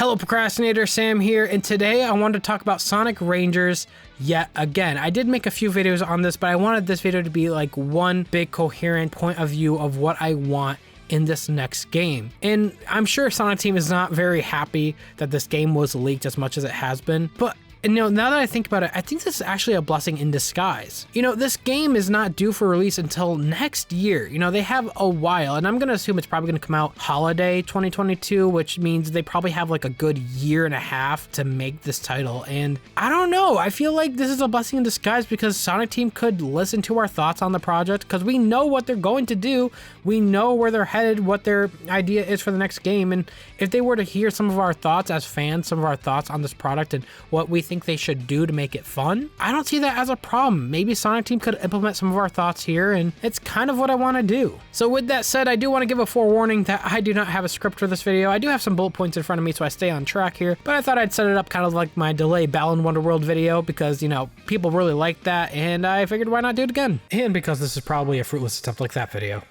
Hello Procrastinator, Sam here, and today I wanted to talk about Sonic Rangers yet again. I did make a few videos on this, but I wanted this video to be like one big coherent point of view of what I want in this next game. And I'm sure Sonic Team is not very happy that this game was leaked as much as it has been, but now that I think about it, I think this is actually a blessing in disguise. This game is not due for release until next year. They have a while, and I'm going to assume it's probably going to come out holiday 2022, which means they probably have like a good year and a half to make this title. And I don't know, I feel like this is a blessing in disguise because Sonic Team could listen to our thoughts on the project because we know what they're going to do. We know where they're headed, what their idea is for the next game. And if they were to hear some of our thoughts as fans, some of our thoughts on this product and what we think they should do to make it fun, I don't see that as a problem. Maybe Sonic Team could implement some of our thoughts here, and it's kind of what I want to do. So with that said, I do want to give a forewarning that I do not have a script for this video. I do have some bullet points in front of me so I stay on track here, but I thought I'd set it up kind of like my delay Balan Wonderworld video because, people really like that, and I figured why not do it again? And because this is probably a fruitless attempt like that video.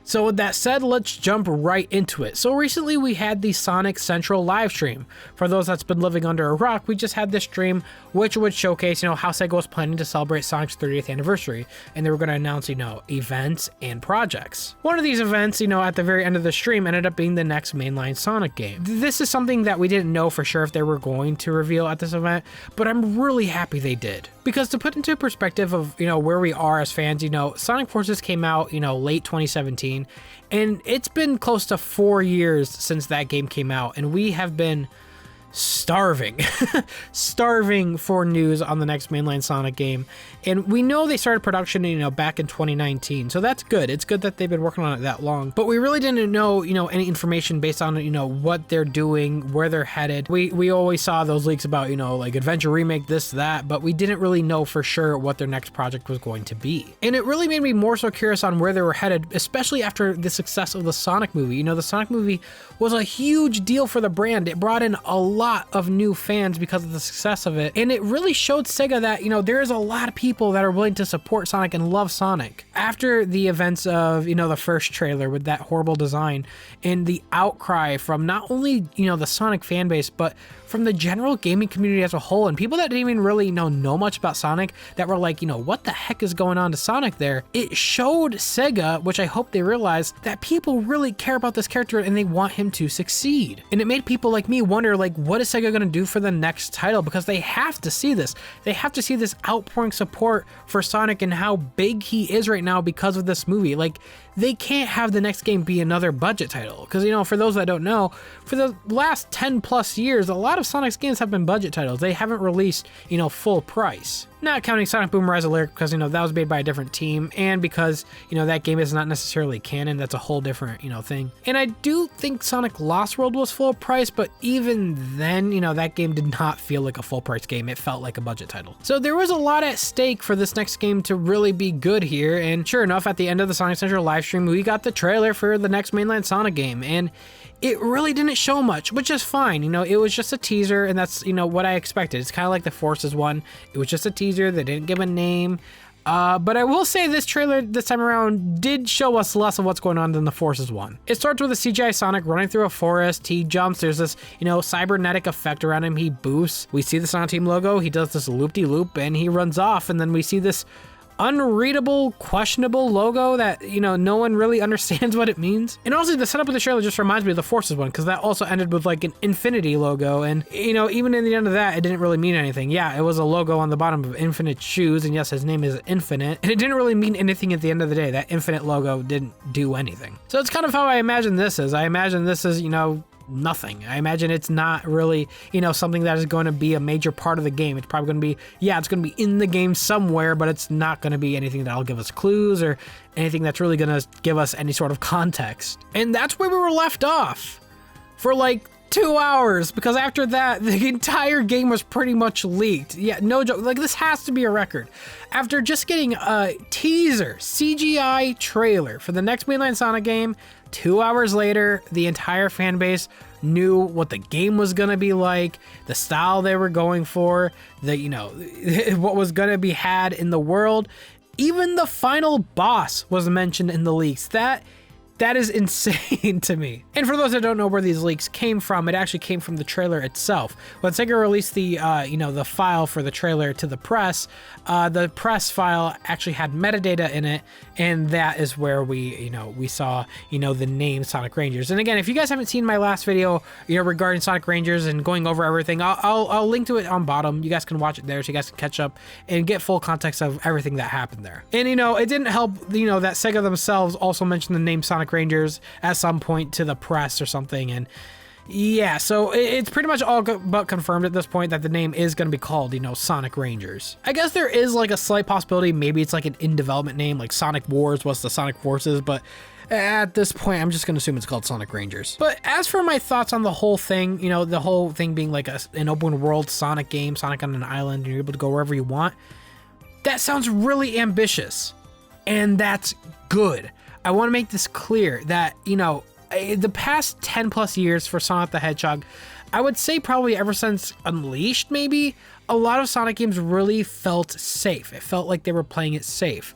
So with that said, let's jump right into it. So recently we had the Sonic Central live stream. For those that's been living under a rock, we just had this stream which would showcase, how Sega was planning to celebrate Sonic's 30th anniversary, and they were going to announce, events and projects. One of these events, at the very end of the stream ended up being the next mainline Sonic game. This is something that we didn't know for sure if they were going to reveal at this event, but I'm really happy they did. Because to put into perspective of, where we are as fans, Sonic Forces came out, late 2017, and it's been close to 4 years since that game came out, and we have been starving for news on the next mainline Sonic game. And we know they started production, back in 2019. So that's good. It's good that they've been working on it that long. But we really didn't know, any information based on, what they're doing, where they're headed. We always saw those leaks about, like Adventure Remake, this, that, but we didn't really know for sure what their next project was going to be. And it really made me more so curious on where they were headed, especially after the success of the Sonic movie. The Sonic movie was a huge deal for the brand. It brought in a lot of new fans because of the success of it. And it really showed Sega that, there's a lot of people that are willing to support Sonic and love Sonic. After the events of, the first trailer with that horrible design and the outcry from not only, the Sonic fan base, but from the general gaming community as a whole, and people that didn't even really know much about Sonic that were like, what the heck is going on to Sonic there? It showed Sega, which I hope they realized, that people really care about this character and they want him to succeed. And it made people like me wonder, like, what is Sega going to do for the next title? Because they have to see this. They have to see this outpouring support for Sonic and how big he is right now because of this movie. Like, they can't have the next game be another budget title. Because, for those that don't know, for the last 10 plus years, a lot of Sonic's games have been budget titles. They haven't released, full price. Not counting Sonic Boom Rise of Lyric because, that was made by a different team, and because, that game is not necessarily canon. That's a whole different, thing. And I do think Sonic Lost World was full price, but even then, that game did not feel like a full price game. It felt like a budget title. So there was a lot at stake for this next game to really be good here, and sure enough, at the end of the Sonic Central live stream, we got the trailer for the next mainline Sonic game, and it really didn't show much, which is fine. It was just a teaser, and that's, what I expected. It's kind of like the Forces one. It was just a teaser. They didn't give a name. But I will say this trailer this time around did show us less of what's going on than the Forces one. It starts with a CGI Sonic running through a forest. He jumps. There's this, cybernetic effect around him. He boosts. We see the Sonic Team logo. He does this loop-de-loop, and he runs off. And then we see this unreadable, questionable logo that, no one really understands what it means. And honestly, the setup of the trailer just reminds me of the Forces one, because that also ended with like an infinity logo, and even in the end of that, it didn't really mean anything. Yeah, it was a logo on the bottom of Infinite Shoes, and yes, his name is Infinite, and it didn't really mean anything at the end of the day. That Infinite logo didn't do anything. So it's kind of how I imagine this is. I imagine this is, nothing. I imagine it's not really, something that is going to be a major part of the game. It's probably going to be, it's going to be in the game somewhere, but it's not going to be anything that'll give us clues or anything that's really going to give us any sort of context. And that's where we were left off for like 2 hours, because after that, the entire game was pretty much leaked. Yeah, no joke. Like, this has to be a record. After just getting a teaser, CGI trailer for the next mainline Sonic game, 2 hours later, the entire fan base knew what the game was going to be like, the style they were going for, what was going to be had in the world. Even the final boss was mentioned in the leaks. That is insane to me. And for those that don't know where these leaks came from, it actually came from the trailer itself. When Sega released the file for the trailer to the press file actually had metadata in it, and that is where we saw the name Sonic Rangers. And again, if you guys haven't seen my last video regarding Sonic Rangers and going over everything, I'll link to it on bottom. You guys can watch it there so you guys can catch up and get full context of everything that happened there. And it didn't help that Sega themselves also mentioned the name Sonic Rangers at some point to the press or something, and yeah, so it's pretty much all but confirmed at this point that the name is going to be called Sonic Rangers. I guess there is like a slight possibility maybe it's like an in development name, like Sonic Wars was the Sonic Forces, but at this point I'm just going to assume it's called Sonic Rangers. But as for my thoughts on the whole thing, the whole thing being like an open world Sonic game, Sonic on an island, and you're able to go wherever you want, that sounds really ambitious, and that's good. I want to make this clear that, the past 10 plus years for Sonic the Hedgehog, I would say probably ever since Unleashed maybe, a lot of Sonic games really felt safe. It felt like they were playing it safe.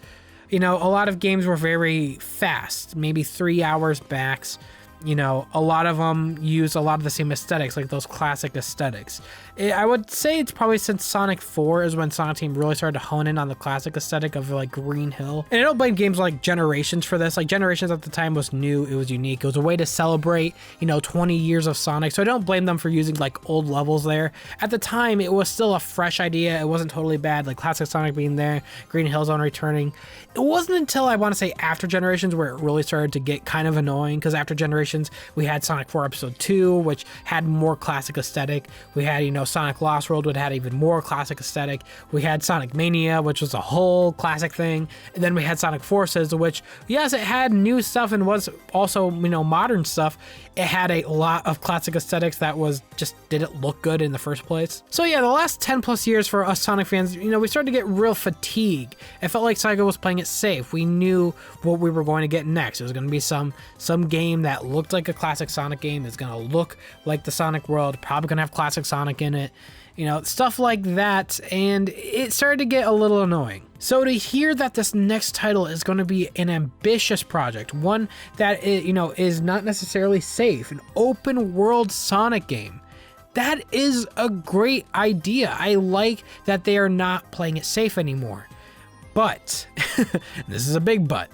A lot of games were very fast, maybe 3 hours max. A lot of them use a lot of the same aesthetics, like those classic aesthetics. I would say it's probably since Sonic 4 is when Sonic Team really started to hone in on the classic aesthetic of like Green Hill. And I don't blame games like Generations for this. Like Generations at the time was new, it was unique. It was a way to celebrate, 20 years of Sonic. So I don't blame them for using like old levels there. At the time, it was still a fresh idea. It wasn't totally bad, like classic Sonic being there, Green Hill Zone returning. It wasn't until I want to say after Generations where it really started to get kind of annoying, because after Generations, we had Sonic 4 Episode 2, which had more classic aesthetic. We had, Sonic Lost World, which had even more classic aesthetic. We had Sonic Mania, which was a whole classic thing. And then we had Sonic Forces, which, yes, it had new stuff and was also, modern stuff. It had a lot of classic aesthetics that was just didn't look good in the first place. So yeah, the last 10 plus years for us Sonic fans, we started to get real fatigue. It felt like Sega was playing it safe. We knew what we were going to get next. It was going to be some game that looked like a classic Sonic game. It's going to look like the Sonic world, probably going to have classic Sonic in it, stuff like that, and it started to get a little annoying. So to hear that this next title is going to be an ambitious project, one that is not necessarily safe, an open world Sonic game, that is a great idea. I like that they are not playing it safe anymore. But, this is a big but,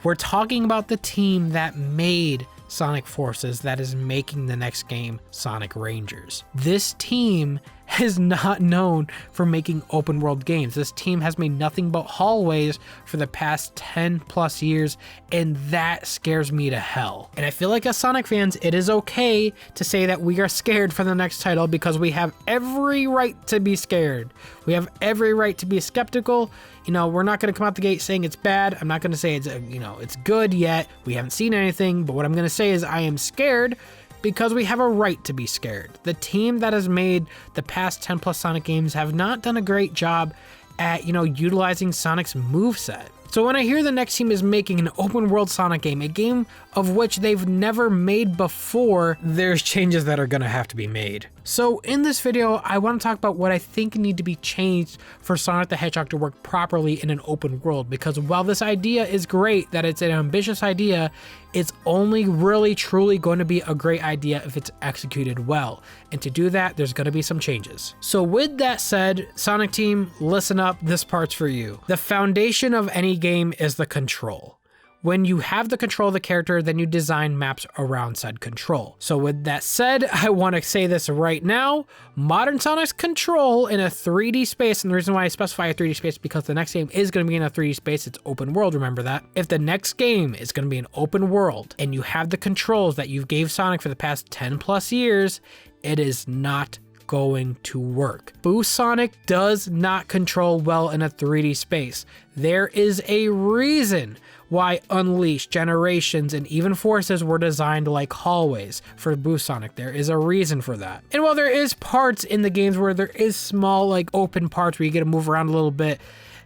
we're talking about the team that made Sonic Forces that is making the next game, Sonic Rangers. This team is not known for making open world games. This team has made nothing but hallways for the past 10 plus years, and that scares me to hell. And I feel like as Sonic fans, it is okay to say that we are scared for the next title, because we have every right to be scared. We have every right to be skeptical. We're not going to come out the gate saying it's bad. I'm not going to say it's good yet. We haven't seen anything, but what I'm going to say is I am scared, because we have a right to be scared. The team that has made the past 10 plus Sonic games have not done a great job at, utilizing Sonic's moveset. So when I hear the next team is making an open world Sonic game, a game of which they've never made before, there's changes that are gonna have to be made. So in this video, I want to talk about what I think need to be changed for Sonic the Hedgehog to work properly in an open world, because while this idea is great, that it's an ambitious idea, it's only really truly going to be a great idea if it's executed well. And to do that, there's going to be some changes. So with that said, Sonic team, listen up, this part's for you. The foundation of any game is the control. When you have the control of the character, then you design maps around said control. So with that said, I want to say this right now, modern Sonic's control in a 3D space, and the reason why I specify a 3D space is because the next game is going to be in a 3D space, it's open world, remember that. If the next game is going to be an open world, and you have the controls that you gave Sonic for the past 10 plus years, it is not going to work. Boost Sonic does not control well in a 3D space. There is a reason why Unleashed, Generations, and even Forces were designed like hallways for Boost Sonic. There is a reason for that. And while there is parts in the games where there is small, like open parts where you get to move around a little bit,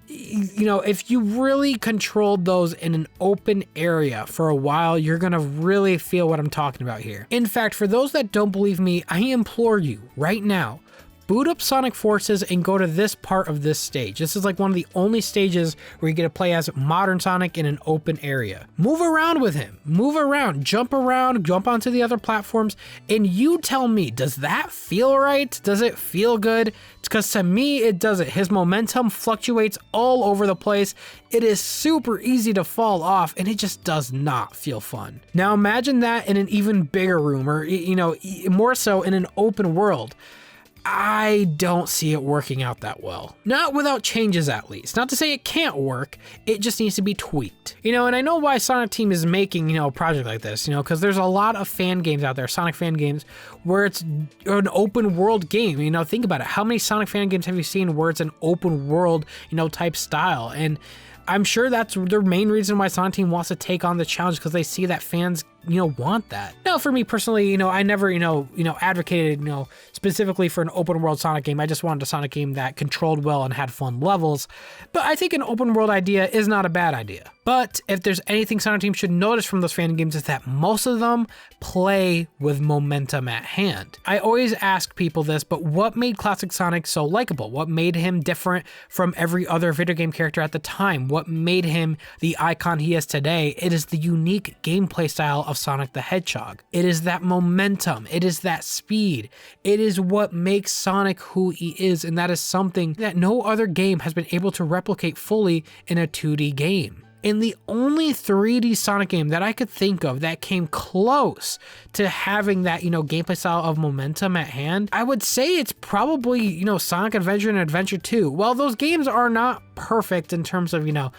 you know, if you really controlled those in an open area for a while, you're gonna really feel what I'm talking about here. In fact, for those that don't believe me, I implore you right now, boot up Sonic Forces and go to this part of this stage. This is like one of the only stages where you get to play as modern Sonic in an open area. Move around with him, move around, jump onto the other platforms, and you tell me, does that feel right? Does it feel good? Because to me, it doesn't. His momentum fluctuates all over the place. It is super easy to fall off, and it just does not feel fun. Now imagine that in an even bigger room, or you know, more so in an open world. I don't see it working out that well. Not without changes, at least. Not to say it can't work, it just needs to be tweaked. You know, and I know why Sonic Team is making, you know, a project like this, you know, because there's a lot of fan games out there, Sonic fan games, where it's an open world game. You know, think about it. How many Sonic fan games have you seen where it's an open world, you know, type style? And I'm sure that's the main reason why Sonic Team wants to take on the challenge, because they see that fans, you know, want that. Now, for me personally, you know, I never, you know, advocated, you know, specifically for an open world Sonic game. I just wanted a Sonic game that controlled well and had fun levels. But I think an open world idea is not a bad idea. But if there's anything Sonic Team should notice from those fan games, is that most of them play with momentum at hand. I always ask people this, but what made classic Sonic so likable? What made him different from every other video game character at the time? What made him the icon he is today? It is the unique gameplay style of Sonic the Hedgehog. It is that momentum. It is that speed. It is what makes Sonic who he is, and that is something that no other game has been able to replicate fully in a 2D game. And the only 3D Sonic game that I could think of that came close to having that, you know, gameplay style of momentum at hand, I would say it's probably, you know, Sonic Adventure and Adventure 2. Well, those games are not perfect in terms of, you know,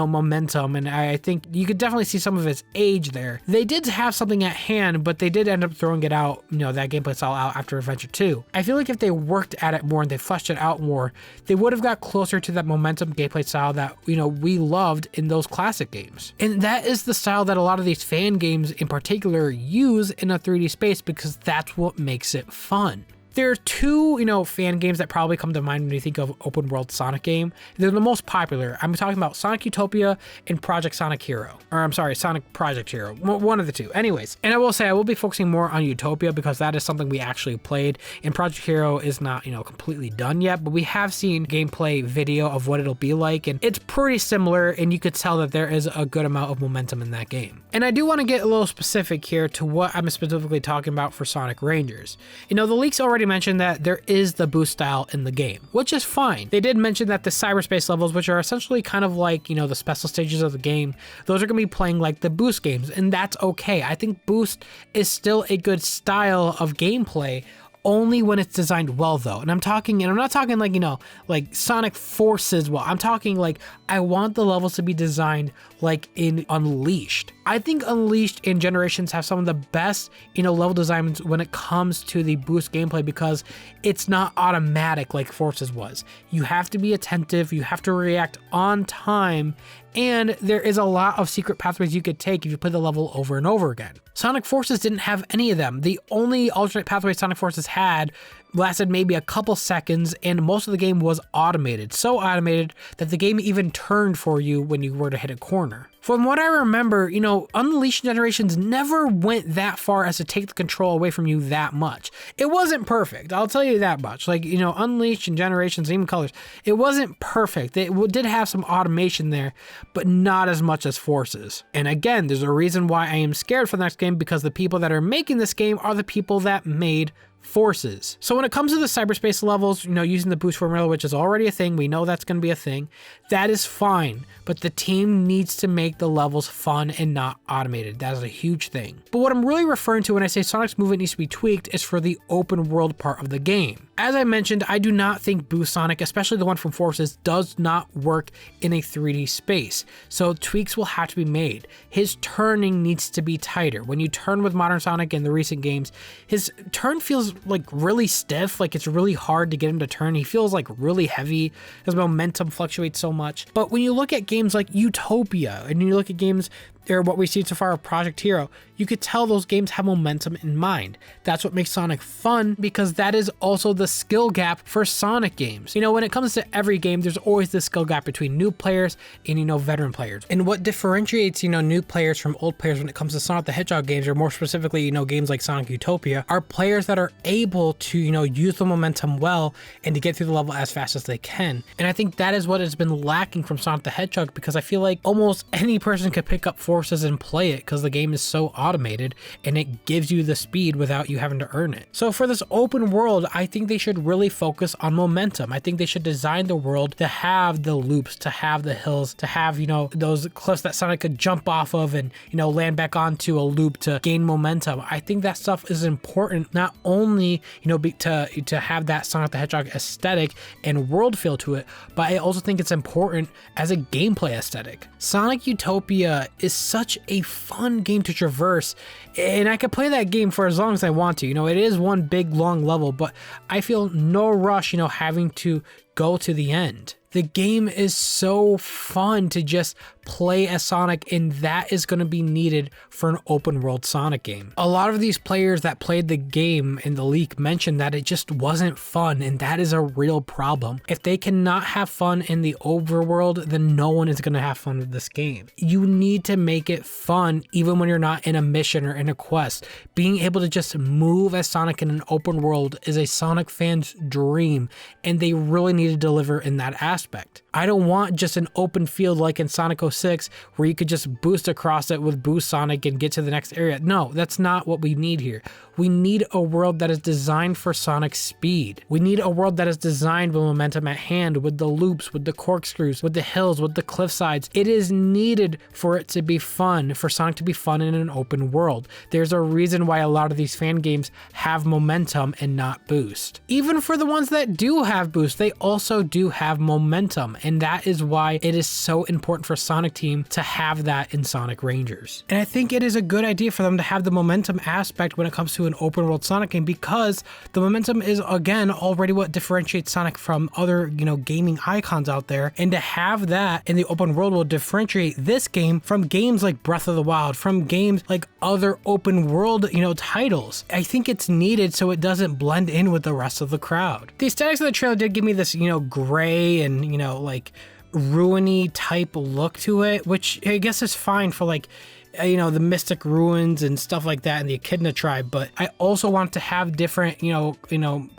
momentum, and I think you could definitely see some of its age there. They did have something at hand, but they did end up throwing it out, you know, that gameplay style out after Adventure 2. I feel like if they worked at it more and they fleshed it out more, they would have got closer to that momentum gameplay style that, you know, we loved in those classic games. And that is the style that a lot of these fan games in particular use in a 3D space, because that's what makes it fun. There are two, you know, fan games that probably come to mind when you think of open world Sonic game. They're the most popular. I'm talking about Sonic Utopia and Project Sonic Hero. Or I'm sorry, Sonic Project Hero. One of the two. Anyways, and I will say I will be focusing more on Utopia because that is something we actually played, and Project Hero is not, you know, completely done yet, but we have seen gameplay video of what it'll be like, and it's pretty similar, and you could tell that there is a good amount of momentum in that game. And I do want to get a little specific here to what I'm specifically talking about for Sonic Rangers. You know, the leaks already mentioned that there is the boost style in the game, which is fine. They did mention that the cyberspace levels, which are essentially kind of like, you know, the special stages of the game, those are going to be playing like the boost games, and that's okay. I think boost is still a good style of gameplay, only when it's designed well though. And I'm not talking like, you know, like Sonic Forces well. I'm talking like, I want the levels to be designed like in Unleashed. I think Unleashed and Generations have some of the best, you know, level designs when it comes to the boost gameplay, because it's not automatic like Forces was. You have to be attentive, you have to react on time, and there is a lot of secret pathways you could take if you play the level over and over again. Sonic Forces didn't have any of them. The only alternate pathway Sonic Forces had lasted maybe a couple seconds, and most of the game was automated. So automated that the game even turned for you when you were to hit a corner. From what I remember, you know, Unleashed Generations never went that far as to take the control away from you that much. It wasn't perfect, I'll tell you that much. Like, you know, Unleashed and Generations, even Colors, it wasn't perfect. It did have some automation there, but not as much as Forces. And again, there's a reason why I am scared for the next game, because the people that are making this game are the people that made Forces. So when it comes to the cyberspace levels, you know, using the boost formula, which is already a thing, we know that's going to be a thing, that is fine, but the team needs to make the levels fun and not automated. That is a huge thing. But what I'm really referring to when I say Sonic's movement needs to be tweaked is for the open world part of the game. As I mentioned, I do not think Boost Sonic, especially the one from Forces, does not work in a 3D space. So tweaks will have to be made. His turning needs to be tighter. When you turn with modern Sonic in the recent games, his turn feels like really stiff, like it's really hard to get him to turn. He feels like really heavy. His momentum fluctuates so much. But when you look at games like Utopia, and you look at games or what we've seen so far of Project Hero, you could tell those games have momentum in mind. That's what makes Sonic fun, because that is also the skill gap for Sonic games. When it comes to every game, there's always this skill gap between new players and, veteran players. And what differentiates, new players from old players when it comes to Sonic the Hedgehog games, or more specifically, games like Sonic Utopia, are players that are able to, use the momentum well and to get through the level as fast as they can. And I think that is what has been lacking from Sonic the Hedgehog, because I feel like almost any person could pick up Forces and play it, because the game is so automated and it gives you the speed without you having to earn it. So for this open world, I think they should really focus on momentum. I think they should design the world to have the loops, to have the hills, to have, those cliffs that Sonic could jump off of and, land back onto a loop to gain momentum. I think that stuff is important, not only, to have that Sonic the Hedgehog aesthetic and world feel to it, but I also think it's important as a gameplay aesthetic. Sonic Utopia is such a fun game to traverse, and I could play that game for as long as I want to. It is one big long level, but I feel no rush, having to go to the end. The game is so fun to just play as Sonic, and that is going to be needed for an open world Sonic game. A lot of these players that played the game in the leak mentioned that it just wasn't fun, and that is a real problem. If they cannot have fun in the overworld, then no one is going to have fun with this game. You need to make it fun even when you're not in a mission or in a quest. Being able to just move as Sonic in an open world is a Sonic fan's dream, and they really need to deliver in that aspect. I don't want just an open field like in Sonic 06 where you could just boost across it with Boost Sonic and get to the next area. No, that's not what we need here. We need a world that is designed for Sonic's speed. We need a world that is designed with momentum at hand, with the loops, with the corkscrews, with the hills, with the cliff sides. It is needed for it to be fun, for Sonic to be fun in an open world. There's a reason why a lot of these fan games have momentum and not boost. Even for the ones that do have boost, they also do have momentum, and that is why it is so important for Sonic Team to have that in Sonic Rangers. And I think it is a good idea for them to have the momentum aspect when it comes to an open world Sonic game, because the momentum is, again, already what differentiates Sonic from other, gaming icons out there, and to have that in the open world will differentiate this game from games like Breath of the Wild, from games like other open world, titles. I think it's needed so it doesn't blend in with the rest of the crowd. The aesthetics of the trailer did give me this, gray and, like ruiny type look to it, which I guess is fine for like, the Mystic Ruins and stuff like that in the Echidna tribe, but I also want to have different,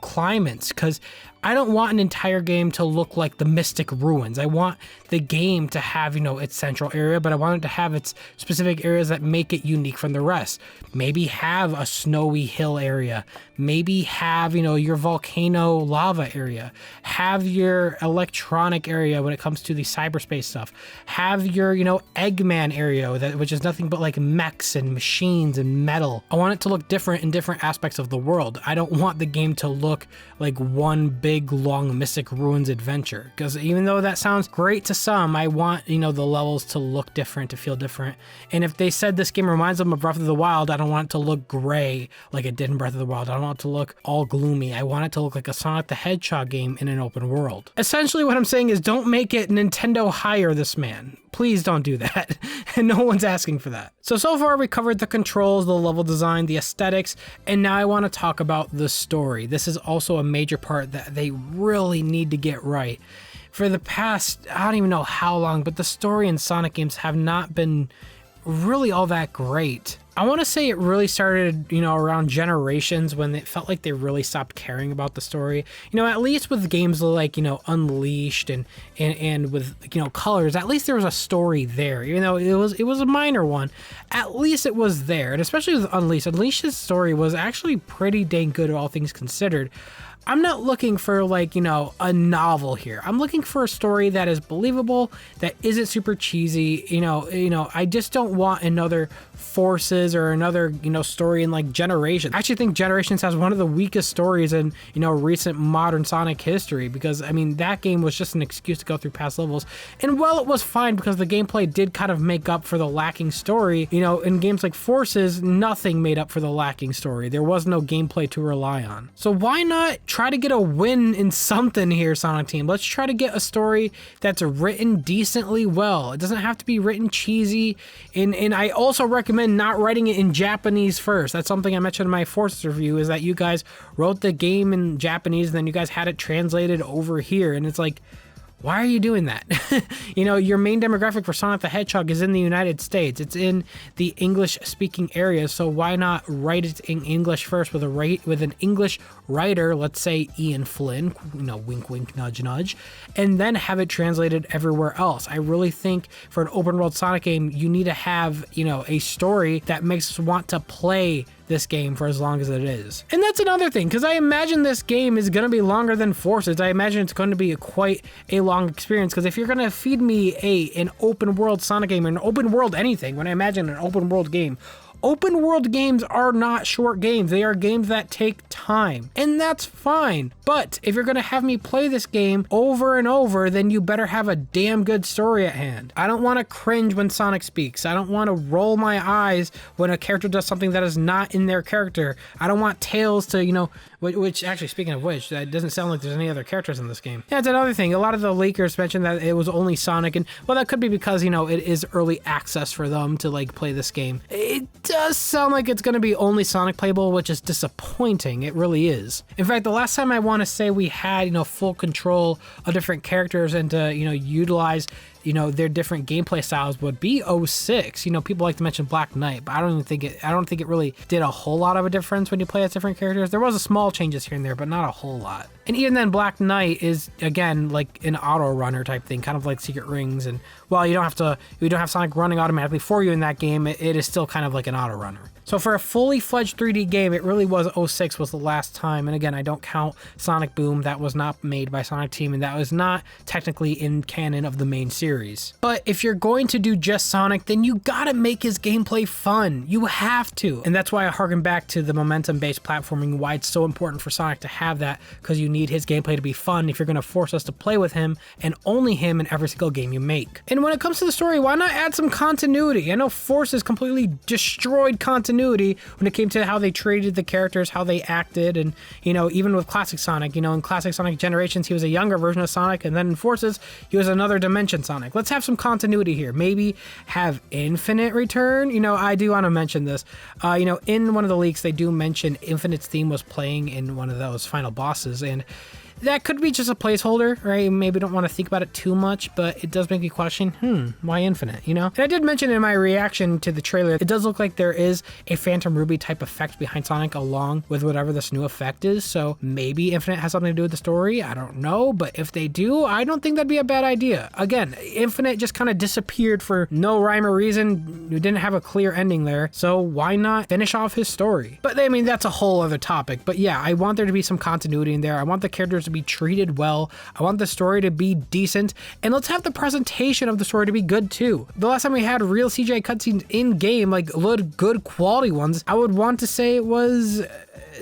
climates, because I don't want an entire game to look like the Mystic Ruins. I want the game to have, its central area, but I want it to have its specific areas that make it unique from the rest. Maybe have a snowy hill area. Maybe have, your volcano lava area. Have your electronic area when it comes to the cyberspace stuff. Have your, Eggman area, which is nothing but like mechs and machines and metal. I want it to look different in different aspects of the world. I don't want the game to look like one big long Mystic Ruins adventure, because even though that sounds great to some, I want, the levels to look different, to feel different. And if they said this game reminds them of Breath of the Wild, I don't want it to look gray like it did in Breath of the Wild. I don't want it to look all gloomy. I want it to look like a Sonic the Hedgehog game in an open world. Essentially what I'm saying is, don't make it Nintendo hire this man. Please don't do that. And no one's asking for that. So far we covered the controls, the level design, the aesthetics, and now I want to talk about the story. This is also a major part that they really need to get right. For the past, I don't even know how long, but the story in Sonic games have not been really all that great. I want to say it really started, around Generations, when it felt like they really stopped caring about the story. At least with games like, Unleashed and with, Colors, at least there was a story there. Even though it was a minor one, at least it was there. And especially with Unleashed, Unleashed's story was actually pretty dang good, all things considered. I'm not looking for like, a novel here. I'm looking for a story that is believable, that isn't super cheesy. I just don't want another Forces or another, story in like Generations. I actually think Generations has one of the weakest stories in, recent modern Sonic history, because that game was just an excuse to go through past levels. And while it was fine because the gameplay did kind of make up for the lacking story, in games like Forces, nothing made up for the lacking story. There was no gameplay to rely on. So why not try to get a win in something here, Sonic Team. Let's try to get a story that's written decently well. It doesn't have to be written cheesy. And I also recommend not writing it in Japanese first. That's something I mentioned in my Forces review, is that you guys wrote the game in Japanese and then you guys had it translated over here. And it's like, why are you doing that? You know, your main demographic for Sonic the Hedgehog is in the United States. It's in the English-speaking areas, so why not write it in English first with an English writer, let's say Ian Flynn, you know, wink, wink, nudge, nudge, and then have it translated everywhere else. I really think for an open-world Sonic game, you need to have, you know, a story that makes us want to play this game for as long as it is. And that's another thing, because I imagine this game is going to be longer than Forces. I imagine it's going to be quite a long experience, because if you're going to feed me an open world Sonic game, or an open world anything, when I imagine an open world game, open world games are not short games. They are games that take time, and that's fine. But if you're going to have me play this game over and over, then you better have a damn good story at hand. I don't want to cringe when Sonic speaks. I don't want to roll my eyes when a character does something that is not in their character. I don't want Tails to, you know, which actually, speaking of which, that doesn't sound like there's any other characters in this game. Yeah, it's another thing. A lot of the leakers mentioned that it was only Sonic, and well, that could be because, you know, it is early access for them to like play this game. It does sound like it's going to be only Sonic playable, which is disappointing. It really is. In fact, the last time I want to say we had, you know, full control of different characters and to, you know, utilize, you know, their different gameplay styles would be 06. You know, people like to mention Black Knight, but I don't think it really did a whole lot of a difference when you play as different characters. There was a small changes here and there, but not a whole lot. And even then, Black Knight is, again, like an auto runner type thing, kind of like Secret Rings. And while you don't have Sonic running automatically for you in that game, it is still kind of like an auto runner. So for a fully fledged 3D game, it really was 06 was the last time. And again, I don't count Sonic Boom. That was not made by Sonic Team, and that was not technically in canon of the main series. But if you're going to do just Sonic, then you gotta make his gameplay fun. You have to. And that's why I harken back to the momentum-based platforming, why it's so important for Sonic to have that, because you need his gameplay to be fun if you're gonna force us to play with him, and only him in every single game you make. And when it comes to the story, why not add some continuity? I know Forces completely destroyed continuity when it came to how they treated the characters, how they acted, and, you know, even with Classic Sonic, you know, in Classic Sonic Generations, he was a younger version of Sonic, and then in Forces, he was another dimension Sonic. Let's have some continuity here. Maybe have Infinite return. You know, I do want to mention this. You know, in one of the leaks, they do mention Infinite's theme was playing in one of those final bosses, and that could be just a placeholder, right? Maybe don't want to think about it too much, but it does make me question, why Infinite, you know? And I did mention in my reaction to the trailer, it does look like there is a Phantom Ruby type effect behind Sonic along with whatever this new effect is, so maybe Infinite has something to do with the story, I don't know, but if they do, I don't think that'd be a bad idea. Again, Infinite just kind of disappeared for no rhyme or reason. We didn't have a clear ending there, so why not finish off his story? But I mean, that's a whole other topic, but yeah, I want there to be some continuity in there. I want the characters to be treated well. I want the story to be decent, and let's have the presentation of the story to be good too. The last time we had real CGI cutscenes in game, like good quality ones, I would want to say it was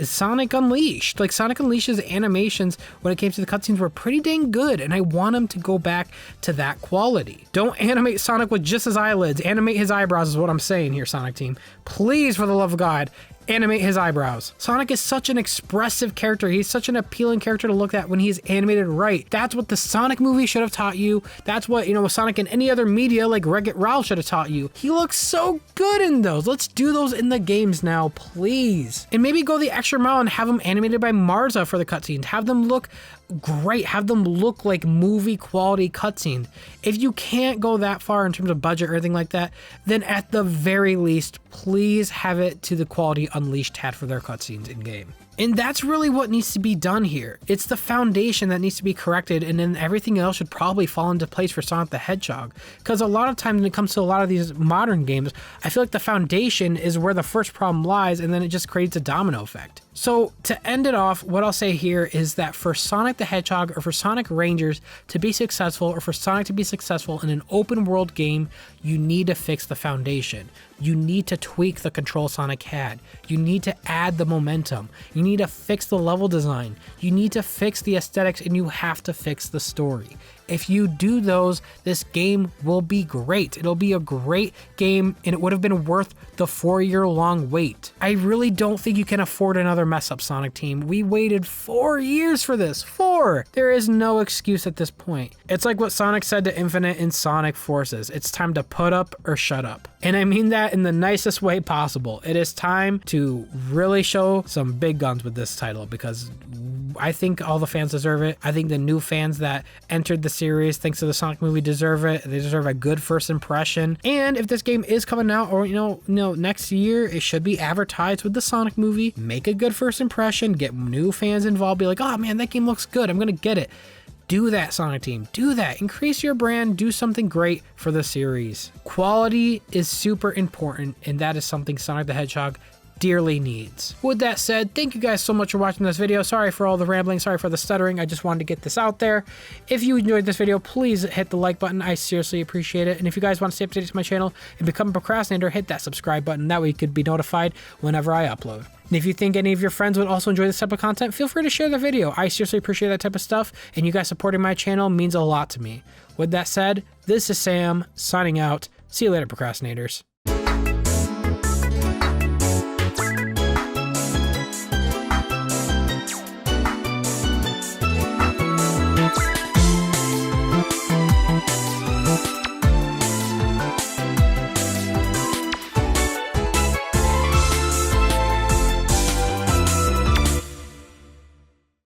Sonic Unleashed. Like, Sonic Unleashed's animations when it came to the cutscenes were pretty dang good, and I want them to go back to that quality. Don't animate Sonic with just his eyelids. Animate his eyebrows is what I'm saying here, Sonic Team. Please, for the love of God, animate his eyebrows. Sonic is such an expressive character. He's such an appealing character to look at when he's animated right. That's what the Sonic movie should have taught you. That's what, you know, Sonic in any other media like Wreck-It Ralph should have taught you. He looks so good in those. Let's do those in the games now, please. And maybe go the extra mile and have them animated by Marza for the cutscenes. Have them look great. Have them look like movie quality cutscenes. If you can't go that far in terms of budget or anything like that, then at the very least, please have it to the quality Unleashed had for their cutscenes in game. And that's really what needs to be done here. It's the foundation that needs to be corrected, and then everything else should probably fall into place for Sonic the Hedgehog. Because a lot of times when it comes to a lot of these modern games, I feel like the foundation is where the first problem lies, and then it just creates a domino effect. So to end it off, what I'll say here is that for Sonic the Hedgehog or for Sonic Rangers to be successful, or for Sonic to be successful in an open world game, you need to fix the foundation. You need to tweak the control Sonic had. You need to add the momentum. You need to fix the level design. You need to fix the aesthetics, and you have to fix the story. If you do those, this game will be great. It'll be a great game, and it would have been worth the 4-year-long wait. I really don't think you can afford another mess up, Sonic Team. We waited 4 years for this. 4! There is no excuse at this point. It's like what Sonic said to Infinite in Sonic Forces. It's time to put up or shut up. And I mean that in the nicest way possible. It is time to really show some big guns with this title, because I think all the fans deserve it. I think the new fans that entered the series thanks to the Sonic movie deserve it. They deserve a good first impression. And if this game is coming out, or next year, it should be advertised with the Sonic movie. Make a good first impression, get new fans involved, be like, oh man, that game looks good, I'm gonna get it. Do that, Sonic Team. Do that. Increase your brand. Do something great for the series. Quality is super important, and that is something Sonic the Hedgehog dearly needs. With that said, thank you guys so much for watching this video. Sorry for all the rambling, sorry for the stuttering. I just wanted to get this out there. If you enjoyed this video, please hit the like button. I seriously appreciate it. And if you guys want to stay up to date to my channel and become a procrastinator, hit that subscribe button. That way you could be notified whenever I upload. And if you think any of your friends would also enjoy this type of content, feel free to share the video. I seriously appreciate that type of stuff, and you guys supporting my channel means a lot to me. With that said, this is Sam signing out. See you later, procrastinators.